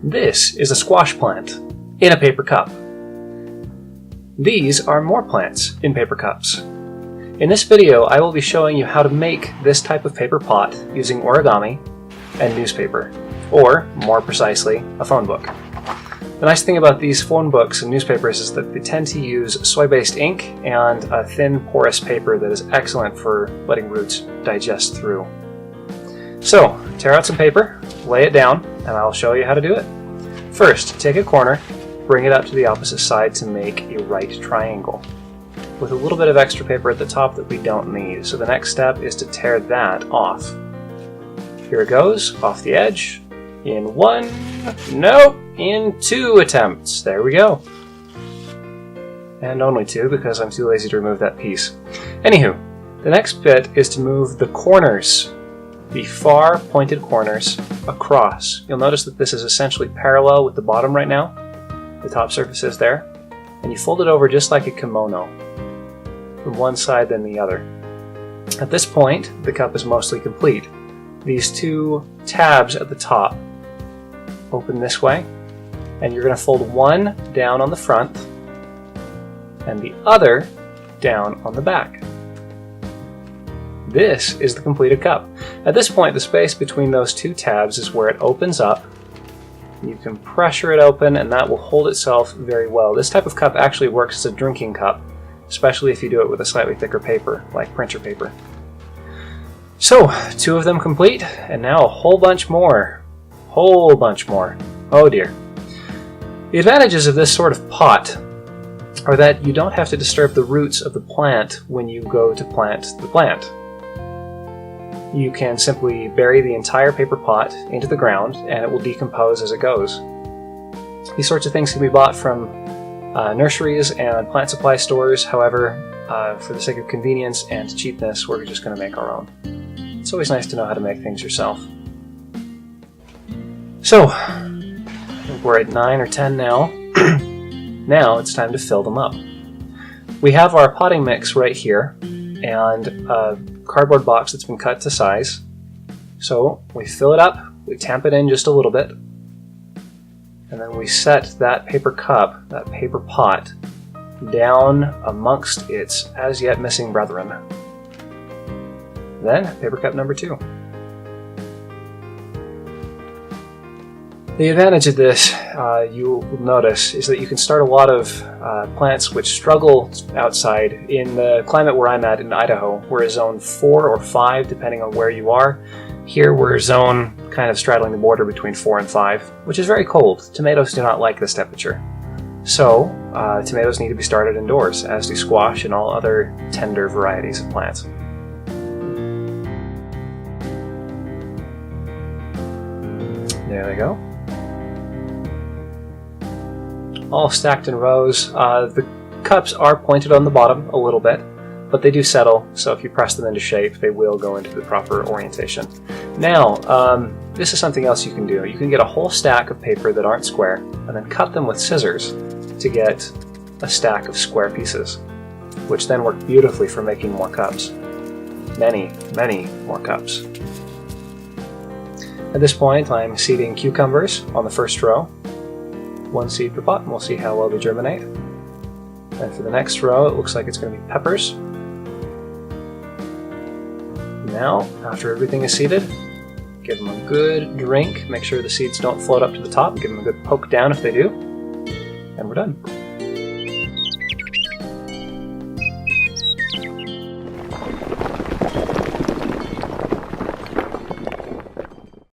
This is a squash plant in a paper cup. These are more plants in paper cups. In this video, I will be showing you how to make this type of paper pot using origami and newspaper, or more precisely, a phone book. The nice thing about these phone books and newspapers is that they tend to use soy-based ink and a thin, porous paper that is excellent for letting roots digest through. So, tear out some paper, lay it down, and I'll show you how to do it. First, take a corner, bring it up to the opposite side to make a right triangle, with a little bit of extra paper at the top that we don't need. So the next step is to tear that off. Here it goes, off the edge, in one, nope, in 2 attempts. There we go. And only 2 because I'm too lazy to remove that piece. Anywho, the next bit is to move the corners, the far pointed corners, across. You'll notice that this is essentially parallel with the bottom right now. The top surface is there. And you fold it over just like a kimono, from one side then the other. At this point, the cup is mostly complete. These 2 tabs at the top open this way, and you're going to fold one down on the front and the other down on the back. This is the completed cup. At this point, the space between those 2 tabs is where it opens up. You can pressure it open and that will hold itself very well. This type of cup actually works as a drinking cup, especially if you do it with a slightly thicker paper, like printer paper. So, 2 of them complete, and now a whole bunch more. Oh dear. The advantages of this sort of pot are that you don't have to disturb the roots of the plant when you go to plant the plant. You can simply bury the entire paper pot into the ground and it will decompose as it goes. These sorts of things can be bought from nurseries and plant supply stores. However, for the sake of convenience and cheapness, we're just going to make our own. It's always nice to know how to make things yourself. So, we're at 9 or 10 now. Now it's time to fill them up. We have our potting mix right here and a cardboard box that's been cut to size. So we fill it up, we tamp it in just a little bit, and then we set that paper cup, that paper pot, down amongst its as yet missing brethren. Then paper cup number 2. The advantage of this, you'll notice, is that you can start a lot of plants which struggle outside. In the climate where I'm at in Idaho, we're a zone 4 or 5 depending on where you are. Here we're a zone kind of straddling the border between 4 and 5, which is very cold. Tomatoes do not like this temperature. So, tomatoes need to be started indoors, as do squash and all other tender varieties of plants. There they go. All stacked in rows. The cups are pointed on the bottom a little bit, but they do settle, so if you press them into shape, they will go into the proper orientation. Now, this is something else you can do. You can get a whole stack of paper that aren't square, and then cut them with scissors to get a stack of square pieces, which then work beautifully for making more cups. Many, many more cups. At this point, I'm seeding cucumbers on the first row. 1 seed per pot, and we'll see how well they germinate. And for the next row, it looks like it's going to be peppers. Now, after everything is seeded, give them a good drink. Make sure the seeds don't float up to the top. Give them a good poke down if they do. And we're done.